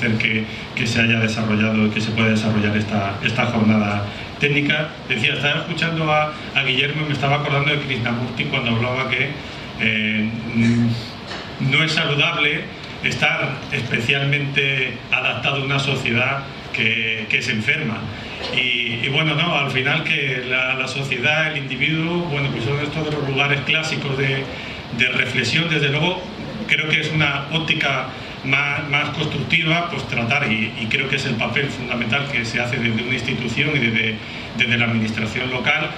agradecer que se haya desarrollado y que se pueda desarrollar esta jornada técnica. Decía, estaba escuchando a Guillermo y me estaba acordando de Krishnamurti cuando hablaba que no es saludable estar especialmente adaptado a una sociedad que se enferma. Y bueno, no, al final que la sociedad, el individuo, bueno, pues son estos de los lugares clásicos de reflexión. Desde luego, creo que es una óptica más constructiva, pues tratar, y creo que es el papel fundamental que se hace desde una institución y desde la administración local,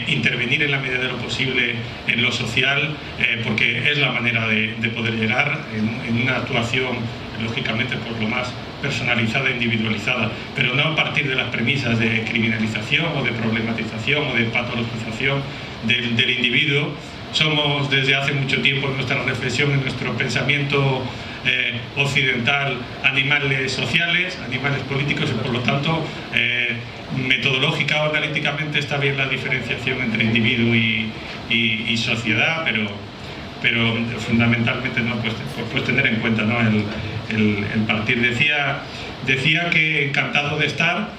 intervenir en la medida de lo posible en lo social, porque es la manera de poder llegar en una actuación, lógicamente, por lo más personalizada e individualizada, pero no a partir de las premisas de criminalización o de problematización o de patologización del individuo. Somos desde hace mucho tiempo en nuestra reflexión, en nuestro pensamiento occidental, animales sociales, animales políticos, y por lo tanto metodológica o analíticamente está bien la diferenciación entre individuo y sociedad, pero fundamentalmente no, pues tener en cuenta, ¿no?, el partir. Decía que encantado de estar,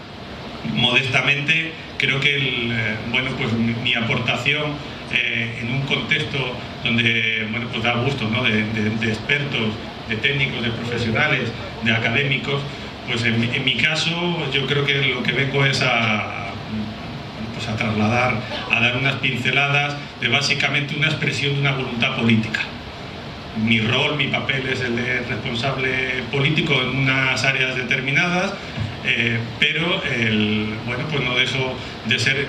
modestamente. Creo que bueno, pues mi aportación en un contexto donde, bueno, pues da gusto, ¿no?, de expertos, de técnicos, de profesionales, de académicos, pues en mi caso yo creo que lo que vengo es a trasladar, a dar unas pinceladas de básicamente una expresión de una voluntad política. Mi rol, mi papel es el de responsable político en unas áreas determinadas, pero bueno, pues no dejo de ser,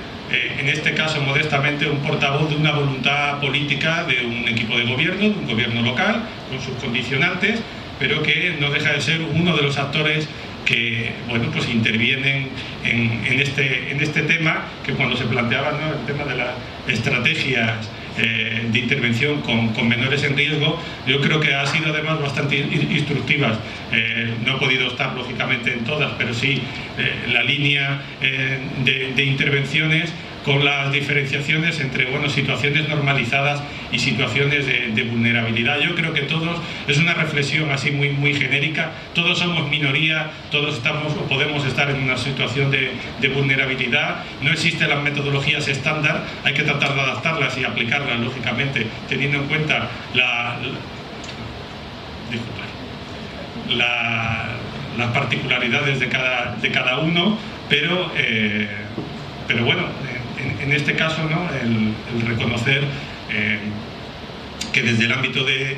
en este caso modestamente, un portavoz de una voluntad política de un equipo de gobierno, de un gobierno local, con sus condicionantes, pero que no deja de ser uno de los actores que, bueno, pues intervienen en este tema, que cuando se planteaba, ¿no?, el tema de las estrategias de intervención con menores en riesgo, yo creo que ha sido además bastante instructivas. No he podido estar lógicamente en todas, pero sí la línea de intervenciones, con las diferenciaciones entre, bueno, situaciones normalizadas y situaciones de vulnerabilidad. Yo creo que todos, es una reflexión así muy genérica, todos somos minoría, todos estamos o podemos estar en una situación de vulnerabilidad. No existen las metodologías estándar, hay que tratar de adaptarlas y aplicarlas, lógicamente, teniendo en cuenta las particularidades de cada uno, pero bueno, en este caso, ¿no?, el reconocer que desde el ámbito de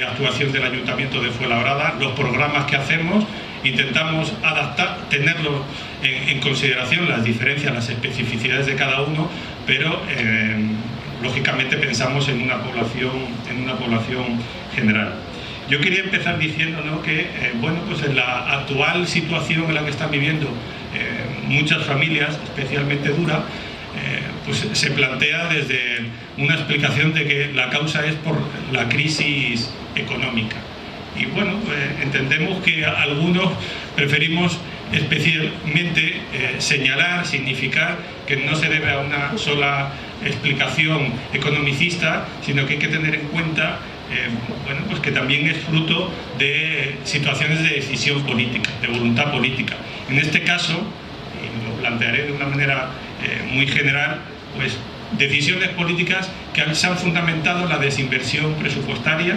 actuación del Ayuntamiento de Fuenlabrada, los programas que hacemos intentamos adaptar, tenerlo en consideración, las diferencias, las especificidades de cada uno, pero lógicamente pensamos en una población general. Yo quería empezar diciendo, ¿no?, que bueno, pues en la actual situación en la que están viviendo muchas familias, especialmente dura, pues se plantea desde una explicación de que la causa es por la crisis económica. Y bueno, entendemos que algunos preferimos especialmente señalar, significar que no se debe a una sola explicación economicista, sino que hay que tener en cuenta bueno, pues que también es fruto de situaciones de decisión política, de voluntad política. En este caso, y lo plantearé de una manera muy general, pues decisiones políticas que se han fundamentado en la desinversión presupuestaria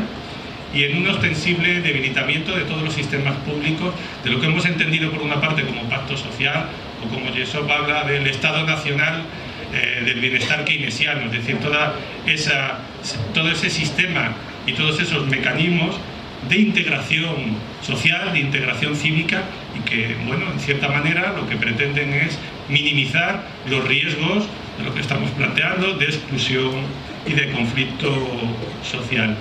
y en un ostensible debilitamiento de todos los sistemas públicos, de lo que hemos entendido por una parte como pacto social, o como Jesop habla del Estado Nacional del Bienestar keynesiano, es decir, todo ese sistema y todos esos mecanismos de integración social, de integración cívica, y que, bueno, en cierta manera lo que pretenden es minimizar los riesgos de lo que estamos planteando, de exclusión y de conflicto social.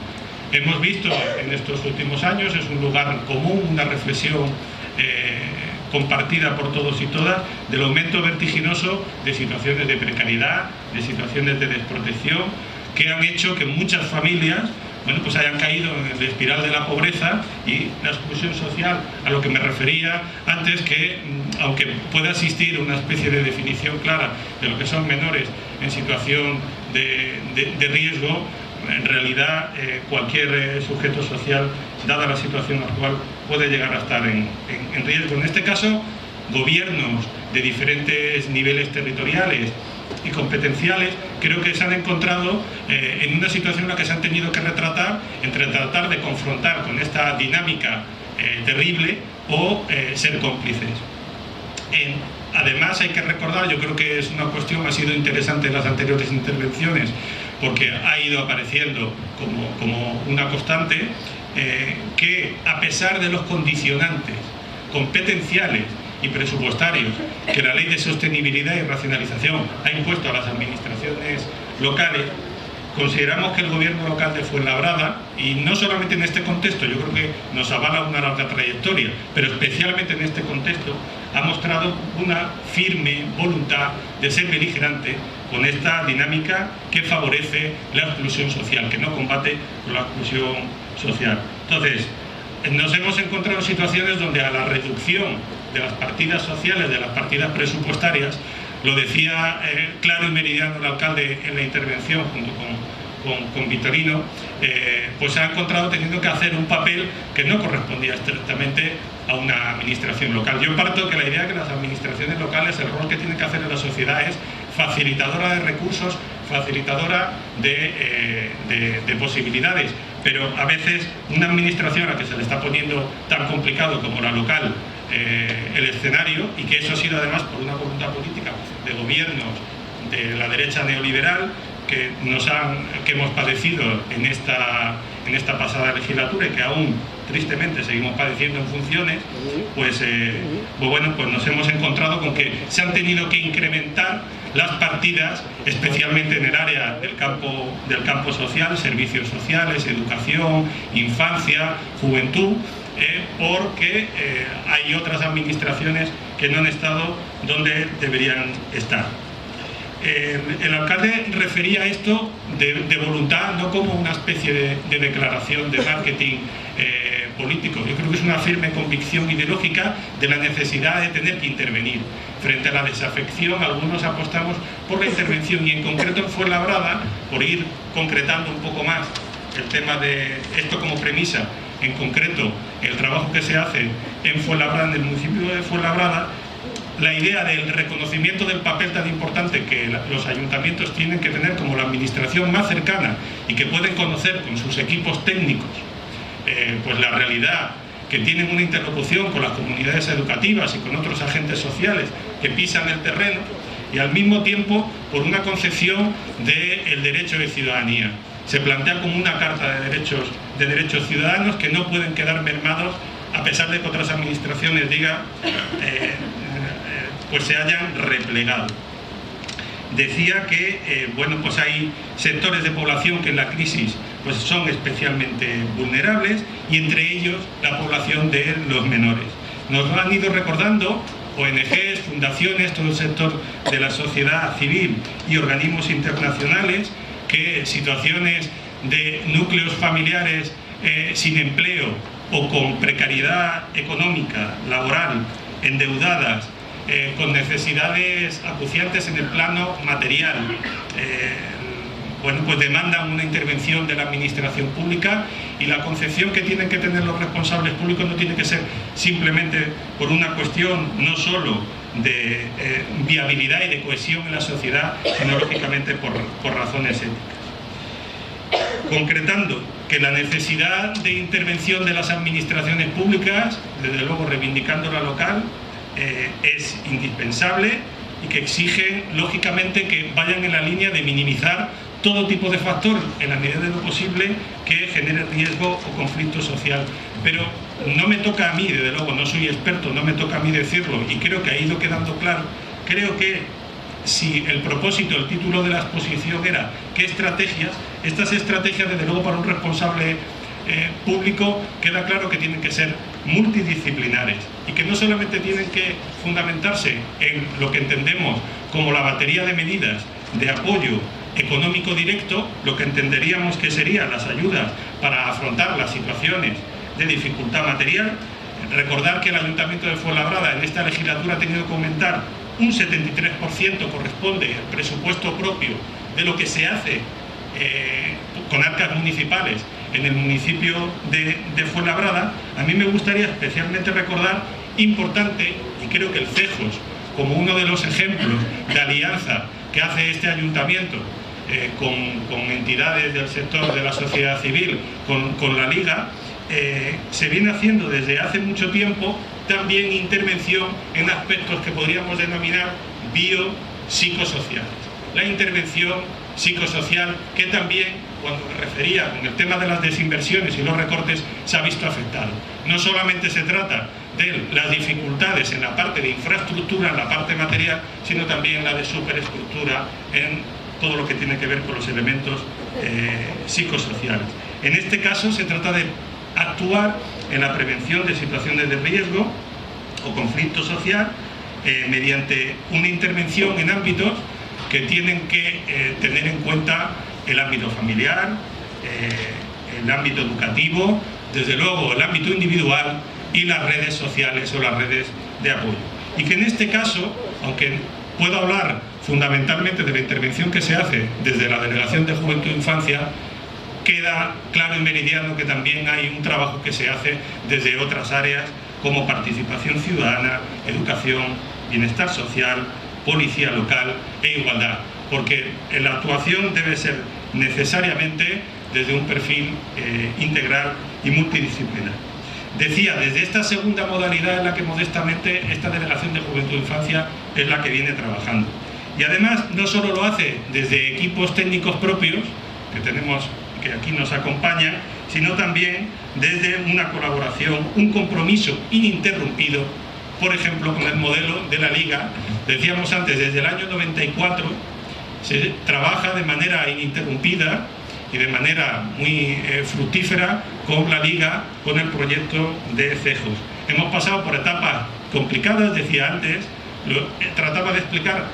Hemos visto en estos últimos años, es un lugar común, una reflexión compartida por todos y todas, del aumento vertiginoso de situaciones de precariedad, de situaciones de desprotección, que han hecho que muchas familias, bueno, pues hayan caído en la espiral de la pobreza y la exclusión social, a lo que me refería antes, que aunque pueda existir una especie de definición clara de lo que son menores en situación de riesgo, en realidad cualquier sujeto social dada la situación actual, puede llegar a estar en riesgo. En este caso, gobiernos de diferentes niveles territoriales y competenciales creo que se han encontrado en una situación en la que se han tenido que retratar entre tratar de confrontar con esta dinámica terrible o ser cómplices. Además hay que recordar, yo creo que es una cuestión, ha sido interesante en las anteriores intervenciones porque ha ido apareciendo como una constante, que a pesar de los condicionantes competenciales y presupuestarios que la Ley de Sostenibilidad y Racionalización ha impuesto a las administraciones locales, consideramos que el gobierno local de Fuenlabrada, y no solamente en este contexto, yo creo que nos avala una larga trayectoria, pero especialmente en este contexto, ha mostrado una firme voluntad de ser beligerante con esta dinámica que favorece la exclusión social, que no combate con la exclusión social. Entonces, nos hemos encontrado en situaciones donde a la reducción de las partidas sociales, de las partidas presupuestarias, lo decía claro y meridiano el alcalde en la intervención junto con Vitorino, pues se ha encontrado teniendo que hacer un papel que no correspondía estrictamente a una administración local. Yo parto de que la idea que las administraciones locales, el rol que tienen que hacer en la sociedad es facilitadora de recursos, facilitadora de posibilidades, pero a veces una administración a la que se le está poniendo tan complicado como la local el escenario, y que eso ha sido además por una voluntad política de gobiernos de la derecha neoliberal que hemos padecido en esta pasada legislatura y que aún tristemente seguimos padeciendo en funciones, pues bueno, pues nos hemos encontrado con que se han tenido que incrementar las partidas, especialmente en el área del campo social, servicios sociales, educación, infancia, juventud, porque hay otras administraciones que no han estado donde deberían estar. El alcalde refería esto de voluntad no como una especie de declaración de marketing político. Yo creo que es una firme convicción ideológica de la necesidad de tener que intervenir. Frente a la desafección, algunos apostamos por la intervención, y en concreto en Fuenlabrada, por ir concretando un poco más el tema de esto como premisa, en concreto el trabajo que se hace en Fuenlabrada, en el municipio de Fuenlabrada, la idea del reconocimiento del papel tan importante que los ayuntamientos tienen que tener como la administración más cercana y que pueden conocer con sus equipos técnicos pues la realidad, que tienen una interlocución con las comunidades educativas y con otros agentes sociales que pisan el terreno, y al mismo tiempo por una concepción del derecho de ciudadanía. Se plantea como una carta de derechos ciudadanos que no pueden quedar mermados a pesar de que otras administraciones pues se hayan replegado. Decía que bueno, pues hay sectores de población que en la crisis pues son especialmente vulnerables, y entre ellos la población de los menores. Nos lo han ido recordando ONGs, fundaciones, todo el sector de la sociedad civil y organismos internacionales, que situaciones de núcleos familiares sin empleo o con precariedad económica, laboral, endeudadas, con necesidades acuciantes en el plano material, bueno, pues demandan una intervención de la administración pública, y la concepción que tienen que tener los responsables públicos no tiene que ser simplemente por una cuestión no solo de viabilidad y de cohesión en la sociedad, sino lógicamente por razones éticas. Concretando que la necesidad de intervención de las administraciones públicas, desde luego reivindicando la local, es indispensable, y que exigen lógicamente que vayan en la línea de minimizar todo tipo de factor en la medida de lo posible que genere riesgo o conflicto social. Pero no me toca a mí, desde luego no soy experto, no me toca a mí decirlo, y creo que ha ido quedando claro. Creo que si el propósito, el título de la exposición era ¿qué estrategias? Estas estrategias, desde luego, para un responsable público, queda claro que tienen que ser multidisciplinares, y que no solamente tienen que fundamentarse en lo que entendemos como la batería de medidas de apoyo económico directo, lo que entenderíamos que serían las ayudas para afrontar las situaciones de dificultad material. Recordar que el Ayuntamiento de Fuenlabrada en esta legislatura ha tenido que aumentar un 73%, corresponde al presupuesto propio de lo que se hace con arcas municipales en el municipio de Fuenlabrada, a mí me gustaría especialmente recordar, importante, y creo que el CEJOS, como uno de los ejemplos de alianza que hace este ayuntamiento con entidades del sector de la sociedad civil, con la Liga, se viene haciendo desde hace mucho tiempo también intervención en aspectos que podríamos denominar biopsicosociales. La intervención psicosocial, que también, cuando me refería con el tema de las desinversiones y los recortes, se ha visto afectado. No solamente se trata de las dificultades en la parte de infraestructura, en la parte material, sino también la de superestructura en todo lo que tiene que ver con los elementos psicosociales. En este caso se trata de actuar en la prevención de situaciones de riesgo o conflicto social mediante una intervención en ámbitos que tienen que tener en cuenta el ámbito familiar, el ámbito educativo, desde luego el ámbito individual y las redes sociales o las redes de apoyo. Y que en este caso, aunque puedo hablar fundamentalmente de la intervención que se hace desde la Delegación de Juventud e Infancia, queda claro y meridiano que también hay un trabajo que se hace desde otras áreas como participación ciudadana, educación, bienestar social, policía local e igualdad, porque la actuación debe ser necesariamente desde un perfil integral y multidisciplinar. Decía, desde esta segunda modalidad en la que modestamente esta Delegación de Juventud e Infancia es la que viene trabajando. Y además no solo lo hace desde equipos técnicos propios, que tenemos, que aquí nos acompañan, sino también desde una colaboración, un compromiso ininterrumpido, por ejemplo, con el modelo de la Liga. Decíamos antes, desde el año 94 se trabaja de manera ininterrumpida y de manera muy fructífera con la Liga, con el proyecto de CEJOS. Hemos pasado por etapas complicadas, decía antes, trataba de explicar,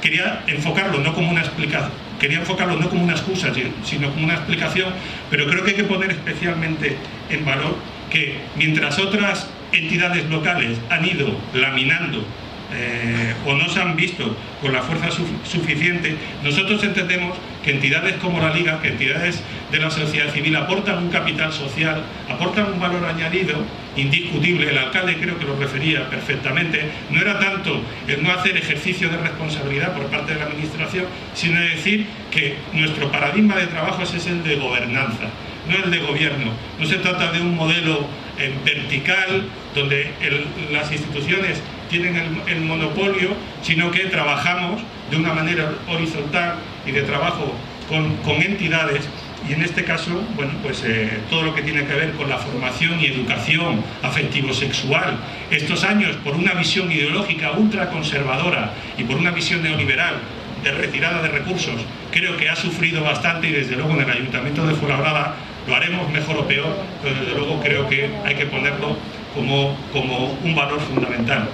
quería enfocarlo no como una explicación, quería enfocarlo no como una excusa, sino como una explicación, pero creo que hay que poner especialmente en valor que mientras otras entidades locales han ido laminando o no se han visto con la fuerza suficiente, nosotros entendemos que entidades como la Liga, que entidades de la sociedad civil aportan un capital social, aportan un valor añadido indiscutible. El alcalde creo que lo refería perfectamente. No era tanto el no hacer ejercicio de responsabilidad por parte de la administración, sino decir que nuestro paradigma de trabajo es el de gobernanza, no el de gobierno. No se trata de un modelo vertical donde las instituciones tienen el monopolio, sino que trabajamos de una manera horizontal y de trabajo con entidades, y en este caso, bueno, pues todo lo que tiene que ver con la formación y educación afectivo-sexual, estos años por una visión ideológica ultraconservadora y por una visión neoliberal de retirada de recursos, creo que ha sufrido bastante, y desde luego en el Ayuntamiento de Fuenlabrada lo haremos mejor o peor, pero desde luego creo que hay que ponerlo como un valor fundamental.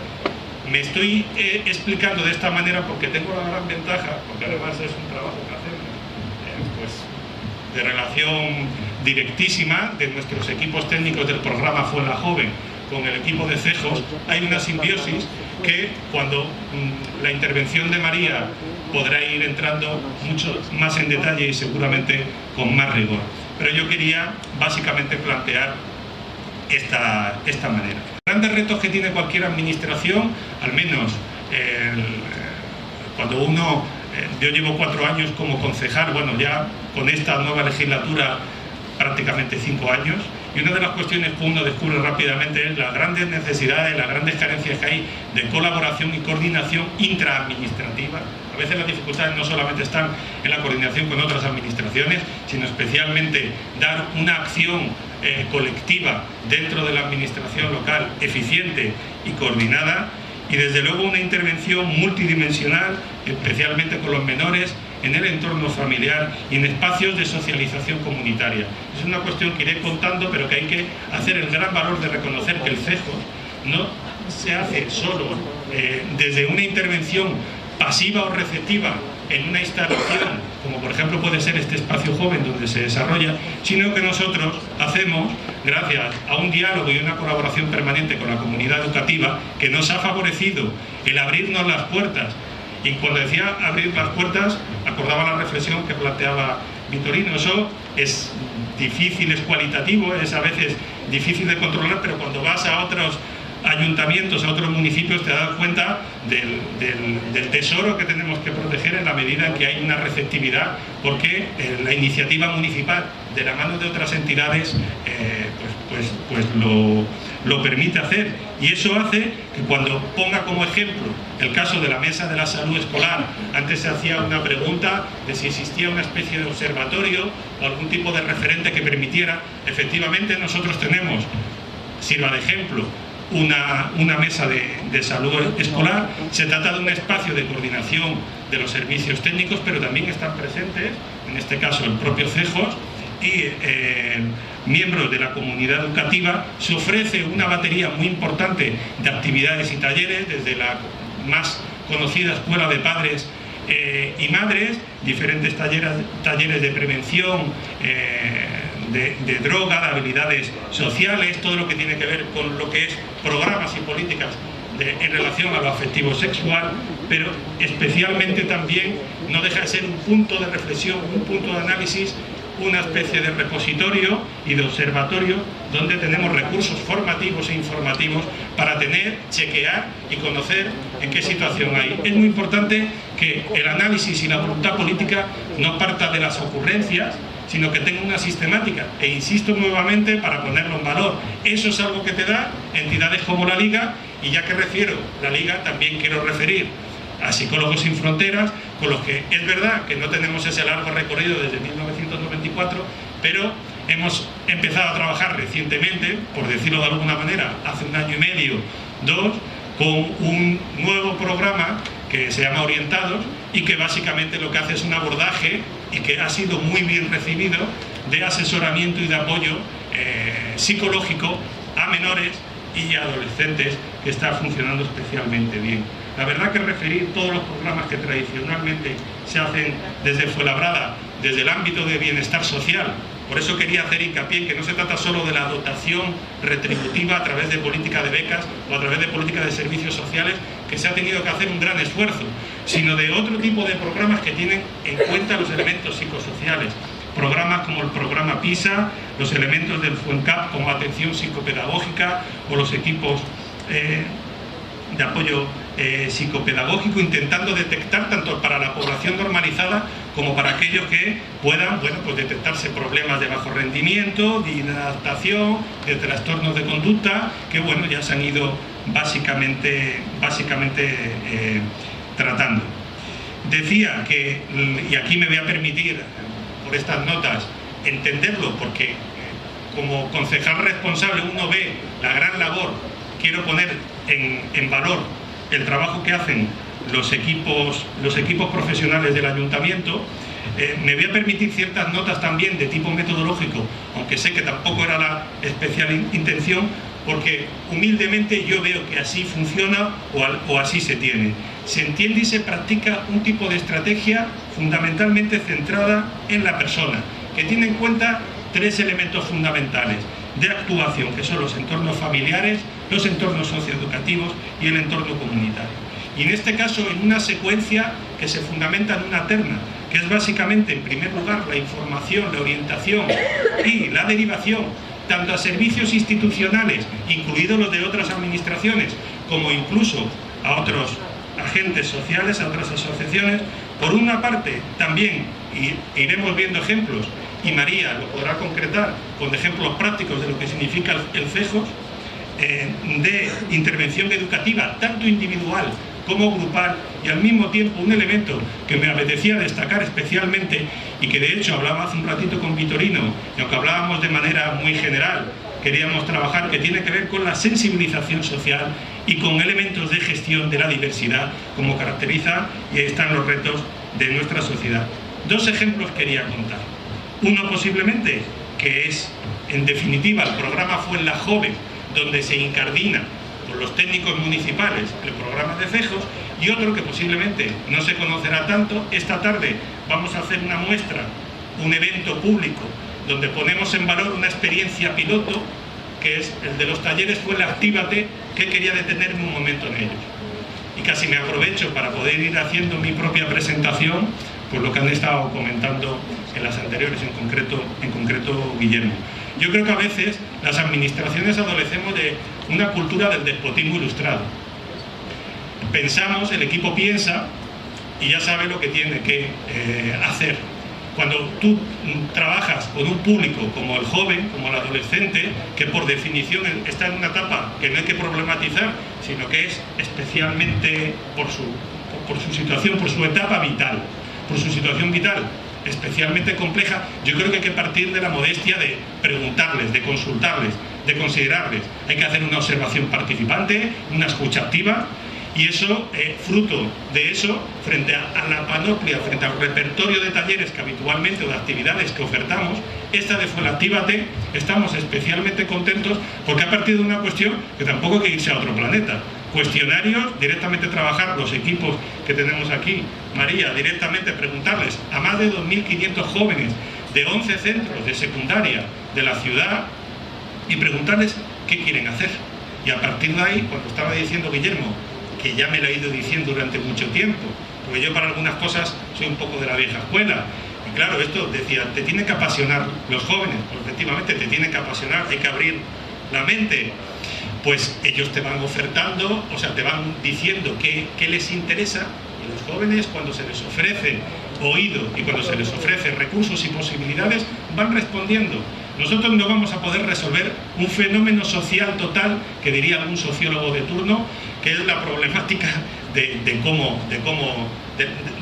Me estoy explicando de esta manera porque tengo la gran ventaja, porque además es un trabajo que hacemos pues, de relación directísima de nuestros equipos técnicos del programa Fuenla Joven con el equipo de CEJOS. Hay una simbiosis que cuando la intervención de María podrá ir entrando mucho más en detalle y seguramente con más rigor. Pero yo quería básicamente plantear esta manera. Grandes retos que tiene cualquier administración, al menos cuando uno, yo llevo 4 años como concejal, bueno, ya con esta nueva legislatura prácticamente 5 años, y una de las cuestiones que uno descubre rápidamente es las grandes necesidades, las grandes carencias que hay de colaboración y coordinación intraadministrativa. A veces las dificultades no solamente están en la coordinación con otras administraciones, sino especialmente dar una acción colectiva dentro de la administración local eficiente y coordinada, y desde luego una intervención multidimensional, especialmente con los menores, en el entorno familiar y en espacios de socialización comunitaria. Es una cuestión que iré contando, pero que hay que hacer el gran valor de reconocer que el CEJOS no se hace solo desde una intervención pasiva o receptiva en una instalación, como por ejemplo puede ser este espacio joven donde se desarrolla, sino que nosotros hacemos gracias a un diálogo y una colaboración permanente con la comunidad educativa que nos ha favorecido el abrirnos las puertas. Y cuando decía abrir las puertas, acordaba la reflexión que planteaba Vitorino. Eso es difícil, es cualitativo, es a veces difícil de controlar, pero cuando vas a otros ayuntamientos, a otros municipios, te das cuenta del tesoro que tenemos que proteger en la medida en que hay una receptividad, porque la iniciativa municipal, de la mano de otras entidades, lo permite hacer. Y eso hace que, cuando ponga como ejemplo el caso de la Mesa de la Salud Escolar, antes se hacía una pregunta de si existía una especie de observatorio o algún tipo de referente que permitiera. Efectivamente, nosotros tenemos, sirva de ejemplo, una mesa de salud escolar. Se trata de un espacio de coordinación de los servicios técnicos, pero también están presentes, en este caso el propio CEJOS y miembros de la comunidad educativa. Se ofrece una batería muy importante de actividades y talleres, desde la más conocida Escuela de Padres y Madres, diferentes talleres de prevención, de droga, de habilidades sociales, todo lo que tiene que ver con lo que es programas y políticas en relación a lo afectivo sexual, pero especialmente también no deja de ser un punto de reflexión, un punto de análisis, una especie de repositorio y de observatorio donde tenemos recursos formativos e informativos para chequear y conocer en qué situación hay. Es muy importante que el análisis y la voluntad política no parta de las ocurrencias, sino que tenga una sistemática, e insisto nuevamente para ponerlo en valor. Eso es algo que te da entidades como la Liga, y ya que refiero la Liga, también quiero referir a Psicólogos Sin Fronteras, con los que es verdad que no tenemos ese largo recorrido desde 1994, pero hemos empezado a trabajar recientemente, por decirlo de alguna manera, hace 1 año y medio, 2, con un nuevo programa que se llama Orientados, y que básicamente lo que hace es un abordaje, y que ha sido muy bien recibido, de asesoramiento y de apoyo psicológico a menores y adolescentes, que está funcionando especialmente bien. La verdad que referir todos los programas que tradicionalmente se hacen desde Fuenlabrada, desde el ámbito de bienestar social. Por eso quería hacer hincapié en que no se trata solo de la dotación retributiva a través de política de becas o a través de política de servicios sociales, que se ha tenido que hacer un gran esfuerzo, sino de otro tipo de programas que tienen en cuenta los elementos psicosociales. Programas como el programa PISA, los elementos del FUENCAP como atención psicopedagógica, o los equipos de apoyo psicopedagógico, intentando detectar tanto para la población normalizada como para aquellos que puedan, pues detectarse problemas de bajo rendimiento, de inadaptación, de trastornos de conducta, que ya se han ido básicamente tratando. Decía que, y aquí me voy a permitir, por estas notas, entenderlo, porque como concejal responsable uno ve la gran labor. Quiero poner en valor el trabajo que hacen los equipos profesionales del ayuntamiento. Me voy a permitir ciertas notas también de tipo metodológico, aunque sé que tampoco era la especial intención, porque humildemente yo veo que así funciona o así se tiene. Se entiende y se practica un tipo de estrategia fundamentalmente centrada en la persona, que tiene en cuenta 3 elementos fundamentales de actuación, que son los entornos familiares, los entornos socioeducativos y el entorno comunitario. Y en este caso, en una secuencia que se fundamenta en una terna, que es básicamente, en primer lugar, la información, la orientación y la derivación, tanto a servicios institucionales, incluidos los de otras administraciones, como incluso a otros agentes sociales, a otras asociaciones. Por una parte, también, y iremos viendo ejemplos, y María lo podrá concretar con ejemplos prácticos de lo que significa el CEJOS, de intervención educativa, tanto individual como grupal, y al mismo tiempo un elemento que me apetecía destacar especialmente, y que de hecho hablaba hace un ratito con Vitorino, y aunque hablábamos de manera muy general, queríamos trabajar, que tiene que ver con la sensibilización social y con elementos de gestión de la diversidad, como caracteriza, y ahí están los retos de nuestra sociedad. 2 ejemplos quería contar. Uno posiblemente, que es en definitiva el programa Fuenlajoven, donde se incardina por los técnicos municipales el programa de CEJOS, y otro que posiblemente no se conocerá tanto. Esta tarde vamos a hacer una muestra, un evento público, donde ponemos en valor una experiencia piloto, que es el de los talleres Fuenlactívate, que quería detenerme un momento en ellos. Y casi me aprovecho para poder ir haciendo mi propia presentación, por lo que han estado comentando en las anteriores, en concreto Guillermo. Yo creo que a veces las administraciones adolecemos de una cultura del despotismo ilustrado. Pensamos, el equipo piensa y ya sabe lo que tiene que hacer. Cuando tú trabajas con un público como el joven, como el adolescente, que por definición está en una etapa que no hay que problematizar, sino que es especialmente por su situación, por su etapa vital, por su situación vital especialmente compleja, yo creo que hay que partir de la modestia de preguntarles, de consultarles, de considerarles. Hay que hacer una observación participante, una escucha activa, y eso, fruto de eso, frente a la panoplia, frente al repertorio de talleres que habitualmente o de actividades que ofertamos, esta de Fuenactívate, estamos especialmente contentos porque ha partido de una cuestión que tampoco hay que irse a otro planeta. Cuestionarios, directamente trabajar los equipos que tenemos aquí, María, directamente preguntarles a más de 2.500 jóvenes de 11 centros de secundaria de la ciudad y preguntarles qué quieren hacer. Y a partir de ahí, cuando estaba diciendo Guillermo, que ya me lo he ido diciendo durante mucho tiempo, porque yo para algunas cosas soy un poco de la vieja escuela, y claro, esto decía, te tiene que apasionar los jóvenes, pues efectivamente te tiene que apasionar, hay que abrir la mente. Pues ellos te van ofertando, o sea, te van diciendo qué les interesa, y los jóvenes, cuando se les ofrece oído y cuando se les ofrece recursos y posibilidades, van respondiendo. Nosotros no vamos a poder resolver un fenómeno social total, que diría algún sociólogo de turno, que es la problemática de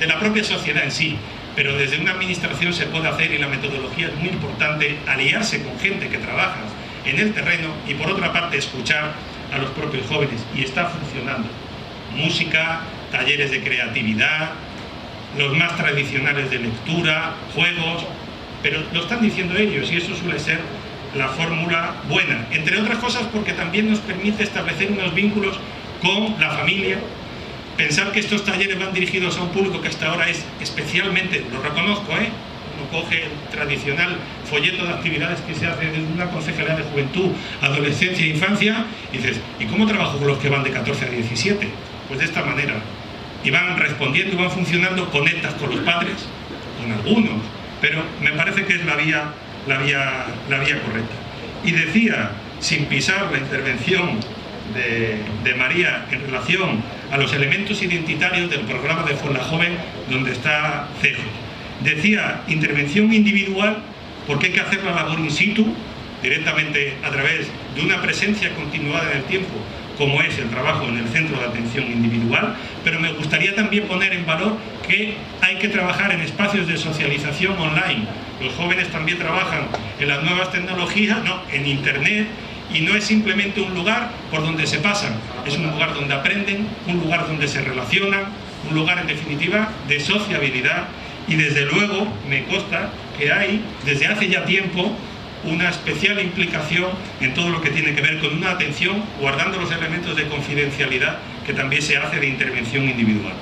la propia sociedad en sí. Pero desde una administración se puede hacer, y la metodología es muy importante, aliarse con gente que trabaja en el terreno y por otra parte escuchar a los propios jóvenes, y está funcionando. Música, talleres de creatividad, los más tradicionales de lectura, juegos, pero lo están diciendo ellos y eso suele ser la fórmula buena, entre otras cosas porque también nos permite establecer unos vínculos con la familia. Pensar que estos talleres van dirigidos a un público que hasta ahora es especialmente, lo reconozco, uno coge el tradicional folleto de actividades que se hace desde una concejalía de juventud, adolescencia e infancia, y dices, ¿y cómo trabajo con los que van de 14 a 17? Pues de esta manera. Y van respondiendo y van funcionando, conectas con los padres, con algunos, pero me parece que es la vía correcta. Y decía, sin pisar la intervención de María en relación a los elementos identitarios del programa de Fuenlajoven, donde está Cejos. Decía, intervención individual, porque hay que hacer la labor in situ, directamente a través de una presencia continuada en el tiempo, como es el trabajo en el centro de atención individual, pero me gustaría también poner en valor que hay que trabajar en espacios de socialización online. Los jóvenes también trabajan en las nuevas tecnologías, en Internet, y no es simplemente un lugar por donde se pasan, es un lugar donde aprenden, un lugar donde se relacionan, un lugar en definitiva de sociabilidad, y desde luego me consta que hay desde hace ya tiempo una especial implicación en todo lo que tiene que ver con una atención, guardando los elementos de confidencialidad que también se hace de intervención individual.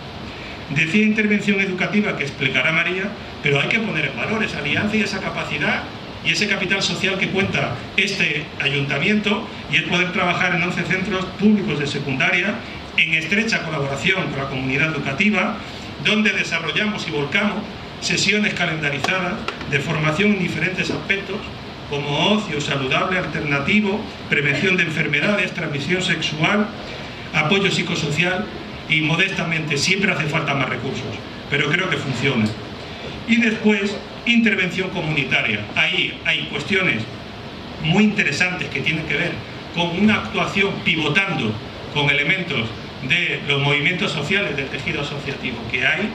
Decía intervención educativa, que explicará María, pero hay que poner en valor esa alianza y esa capacidad y ese capital social que cuenta este ayuntamiento, y es poder trabajar en 11 centros públicos de secundaria en estrecha colaboración con la comunidad educativa, donde desarrollamos y volcamos sesiones calendarizadas de formación en diferentes aspectos, como ocio saludable, alternativo, prevención de enfermedades, transmisión sexual, apoyo psicosocial, y modestamente siempre hace falta más recursos, pero creo que funciona. Y después, intervención comunitaria. Ahí hay cuestiones muy interesantes que tienen que ver con una actuación pivotando con elementos de los movimientos sociales del tejido asociativo que hay,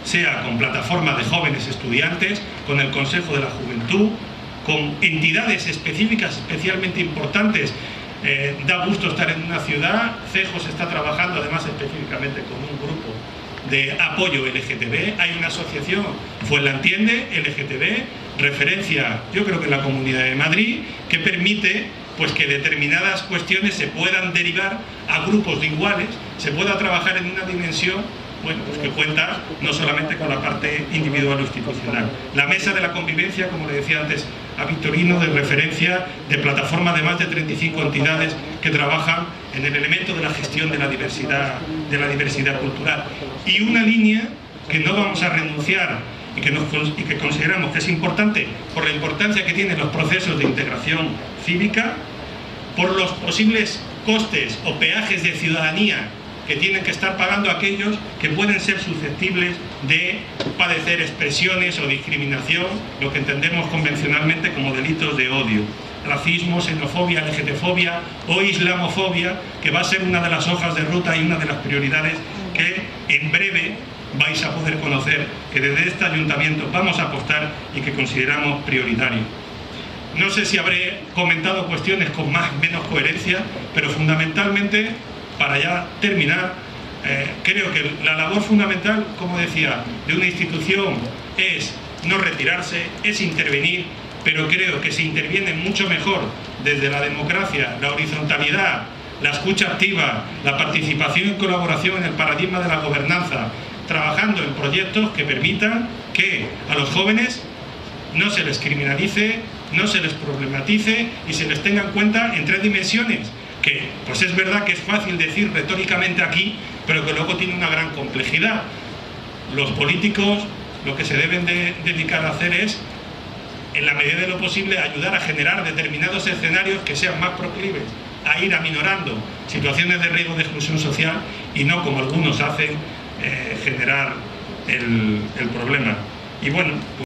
sea con plataformas de jóvenes estudiantes, con el Consejo de la Juventud, con entidades específicas especialmente importantes. Da gusto estar en una ciudad. Cejos está trabajando además específicamente con un grupo de apoyo LGTB. Hay una asociación, Fuenlaentiende, LGTB, referencia yo creo que en la Comunidad de Madrid, que permite pues que determinadas cuestiones se puedan derivar a grupos de iguales, se pueda trabajar en una dimensión pues que cuenta no solamente con la parte individual o institucional. La mesa de la convivencia, como le decía antes a Victorino, de referencia de plataforma de más de 35 entidades que trabajan en el elemento de la gestión de la diversidad cultural. Y una línea que no vamos a renunciar y que consideramos que es importante por la importancia que tienen los procesos de integración cívica, por los posibles costes o peajes de ciudadanía que tienen que estar pagando aquellos que pueden ser susceptibles de padecer expresiones o discriminación, lo que entendemos convencionalmente como delitos de odio, racismo, xenofobia, LGTfobia o islamofobia, que va a ser una de las hojas de ruta y una de las prioridades que en breve vais a poder conocer, que desde este ayuntamiento vamos a apostar y que consideramos prioritario. No sé si habré comentado cuestiones con más o menos coherencia, pero fundamentalmente, para ya terminar, creo que la labor fundamental, como decía, de una institución es no retirarse, es intervenir, pero creo que se interviene mucho mejor desde la democracia, la horizontalidad, la escucha activa, la participación y colaboración en el paradigma de la gobernanza, trabajando en proyectos que permitan que a los jóvenes no se les criminalice, no se les problematice y se les tenga en cuenta en 3 dimensiones, que pues es verdad que es fácil decir retóricamente aquí, pero que luego tiene una gran complejidad. Los políticos lo que se deben de dedicar a hacer es, en la medida de lo posible, ayudar a generar determinados escenarios que sean más proclives a ir aminorando situaciones de riesgo de exclusión social y no, como algunos hacen, generar el problema. Y bueno, pues